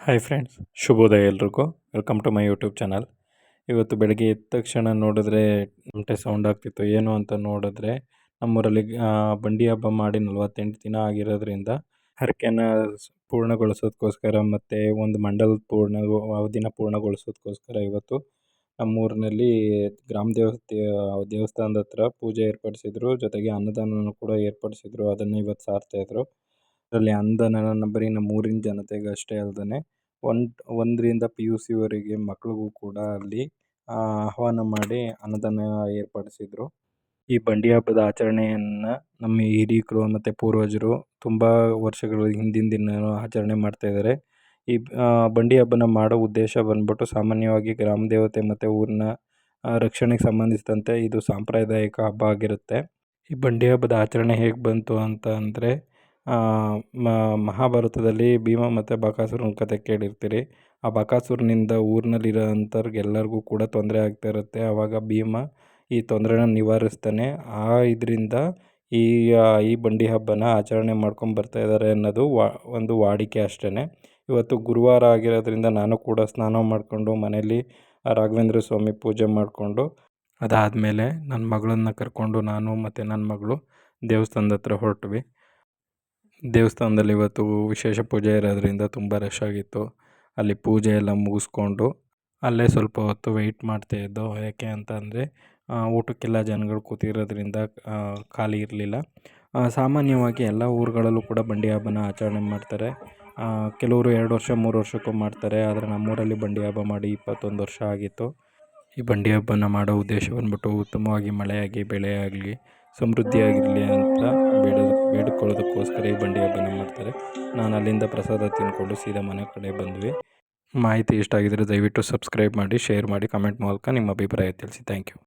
Hi friends, ಶುಭೋದಯ ಎಲ್ರಿಗೂ. Welcome to my YouTube channel. ಇವತ್ತು ಬೆಳಗ್ಗೆ ಎದ್ದ ತಕ್ಷಣ ನೋಡಿದ್ರೆ ತಮಟೆ ಸೌಂಡ್ ಆಗ್ತಿತ್ತು. ಏನು ಅಂತ ನೋಡಿದ್ರೆ ನಮ್ಮೂರಲ್ಲಿ ಬಂಡಿ ಹಬ್ಬ ಮಾಡಿ 48 ದಿನ ಆಗಿರೋದ್ರಿಂದ ಹರಕೆನ ಪೂರ್ಣಗೊಳಿಸೋದಕ್ಕೋಸ್ಕರ ಮತ್ತು ಒಂದು ಮಂಡಲದ ಅವಧಿನ ಪೂರ್ಣಗೊಳಿಸೋದಕ್ಕೋಸ್ಕರ ಇವತ್ತು ನಮ್ಮೂರಿನಲ್ಲಿ ಗ್ರಾಮ ದೇವಸ್ಥಾನದ ಹತ್ರ ಪೂಜೆ ಏರ್ಪಡಿಸಿದ್ರು. ಜೊತೆಗೆ ಅನ್ನದಾನನೂ ಕೂಡ ಏರ್ಪಡಿಸಿದ್ರು. ಅದನ್ನು ಇವತ್ತು ಸಾರ್ತಾಯಿದ್ರು. ಅದರಲ್ಲಿ ಅನ್ನದಾನ ಬರೀ ನಮ್ಮ ಊರಿನ ಜನತೆಗೆ ಅಷ್ಟೇ ಅಲ್ಲದೆ ಒಂದರಿಂದ PUC ಮಕ್ಕಳಿಗೂ ಕೂಡ ಅಲ್ಲಿ ಆಹ್ವಾನ ಮಾಡಿ ಅನ್ನದಾನ ಏರ್ಪಡಿಸಿದ್ರು. ಈ ಬಂಡಿ ಹಬ್ಬದ ಆಚರಣೆಯನ್ನು ನಮ್ಮ ಹಿರೀಕರು ಮತ್ತು ಪೂರ್ವಜರು ತುಂಬ ವರ್ಷಗಳ ಹಿಂದಿನ ಆಚರಣೆ ಮಾಡ್ತಾಯಿದ್ದಾರೆ. ಈ ಬಂಡಿ ಹಬ್ಬನ ಮಾಡೋ ಉದ್ದೇಶ ಬಂದ್ಬಿಟ್ಟು ಸಾಮಾನ್ಯವಾಗಿ ಗ್ರಾಮ ದೇವತೆ ಮತ್ತು ಊರಿನ ರಕ್ಷಣೆಗೆ ಸಂಬಂಧಿಸಿದಂತೆ ಇದು ಸಾಂಪ್ರದಾಯಿಕ ಹಬ್ಬ ಆಗಿರುತ್ತೆ. ಈ ಬಂಡಿ ಹಬ್ಬದ ಆಚರಣೆ ಹೇಗೆ ಬಂತು ಅಂತ ಅಂದರೆ, ಮಹಾಭಾರತದಲ್ಲಿ ಭೀಮ ಮತ್ತು ಬಕಾಸುರನ ಕಥೆ ಕೇಳಿರ್ತೀರಿ. ಆ ಬಕಾಸುರನಿಂದ ಊರಿನಲ್ಲಿರೋ ಅಂಥವ್ರಿಗೆಲ್ಲರಿಗೂ ಕೂಡ ತೊಂದರೆ ಆಗ್ತಾ ಇರುತ್ತೆ. ಆವಾಗ ಭೀಮ ಈ ತೊಂದರೆನ ನಿವಾರಿಸ್ತಾನೆ. ಇದರಿಂದ ಈ ಬಂಡಿ ಹಬ್ಬನ ಆಚರಣೆ ಮಾಡ್ಕೊಂಡು ಬರ್ತಾಯಿದ್ದಾರೆ ಅನ್ನೋದು ಒಂದು ವಾಡಿಕೆ ಅಷ್ಟೇ. ಇವತ್ತು ಗುರುವಾರ ಆಗಿರೋದ್ರಿಂದ ನಾನು ಕೂಡ ಸ್ನಾನ ಮಾಡಿಕೊಂಡು ಮನೇಲಿ ರಾಘವೇಂದ್ರ ಸ್ವಾಮಿ ಪೂಜೆ ಮಾಡಿಕೊಂಡು ಅದಾದಮೇಲೆ ನನ್ನ ಮಗಳನ್ನು ಕರ್ಕೊಂಡು ನಾನು ಮತ್ತು ನನ್ನ ಮಗಳು ದೇವಸ್ಥಾನದ ಹತ್ರ ಹೊರಟ್ವಿ. ದೇವಸ್ಥಾನದಲ್ಲಿ ಇವತ್ತು ವಿಶೇಷ ಪೂಜೆ ಇರೋದ್ರಿಂದ ತುಂಬ ರಶ್ ಆಗಿತ್ತು. ಅಲ್ಲಿ ಪೂಜೆ ಎಲ್ಲ ಮುಗಿಸ್ಕೊಂಡು ಅಲ್ಲೇ ಸ್ವಲ್ಪ ಹೊತ್ತು ವೆಯ್ಟ್ ಮಾಡ್ತಾಯಿದ್ದೋ. ಯಾಕೆ ಅಂತ ಅಂದರೆ ಊಟಕ್ಕೆಲ್ಲ ಜನಗಳು ಕೂತಿರೋದ್ರಿಂದ ಖಾಲಿ ಇರಲಿಲ್ಲ. ಸಾಮಾನ್ಯವಾಗಿ ಎಲ್ಲ ಊರುಗಳಲ್ಲೂ ಕೂಡ ಬಂಡಿ ಹಬ್ಬನ ಆಚರಣೆ ಮಾಡ್ತಾರೆ. ಕೆಲವರು 2 ವರ್ಷ 3 ವರ್ಷಕ್ಕೂ ಮಾಡ್ತಾರೆ. ಆದರೆ ನಮ್ಮೂರಲ್ಲಿ ಬಂಡಿ ಹಬ್ಬ ಮಾಡಿ 21 ವರ್ಷ ಆಗಿತ್ತು. ಈ ಬಂಡಿ ಹಬ್ಬನ ಮಾಡೋ ಉದ್ದೇಶ ಬಂದ್ಬಿಟ್ಟು ಉತ್ತಮವಾಗಿ ಮಳೆಯಾಗಿ ಬೆಳೆಯಾಗಲಿ ಸಮೃದ್ಧಿಯಾಗಿರಲಿ ಅಂತ ಬೇಡಿಕೊಳ್ಳೋದಕ್ಕೋಸ್ಕರ ಈ ಬಂಡಿ ಹಬ್ಬನ ಮಾಡ್ತಾರೆ. ನಾನು ಅಲ್ಲಿಂದ ಪ್ರಸಾದ ತಿಂದ್ಕೊಂಡು ಸೀದಾ ಮನೆ ಕಡೆ ಬಂದ್ವಿ. ಮಾಹಿತಿ ಇಷ್ಟ ಆಗಿದ್ದರೆ ದಯವಿಟ್ಟು ಸಬ್ಸ್ಕ್ರೈಬ್ ಮಾಡಿ, ಶೇರ್ ಮಾಡಿ, ಕಮೆಂಟ್ ಮೂಲಕ ನಿಮ್ಮ ಅಭಿಪ್ರಾಯ ತಿಳಿಸಿ. Thank you.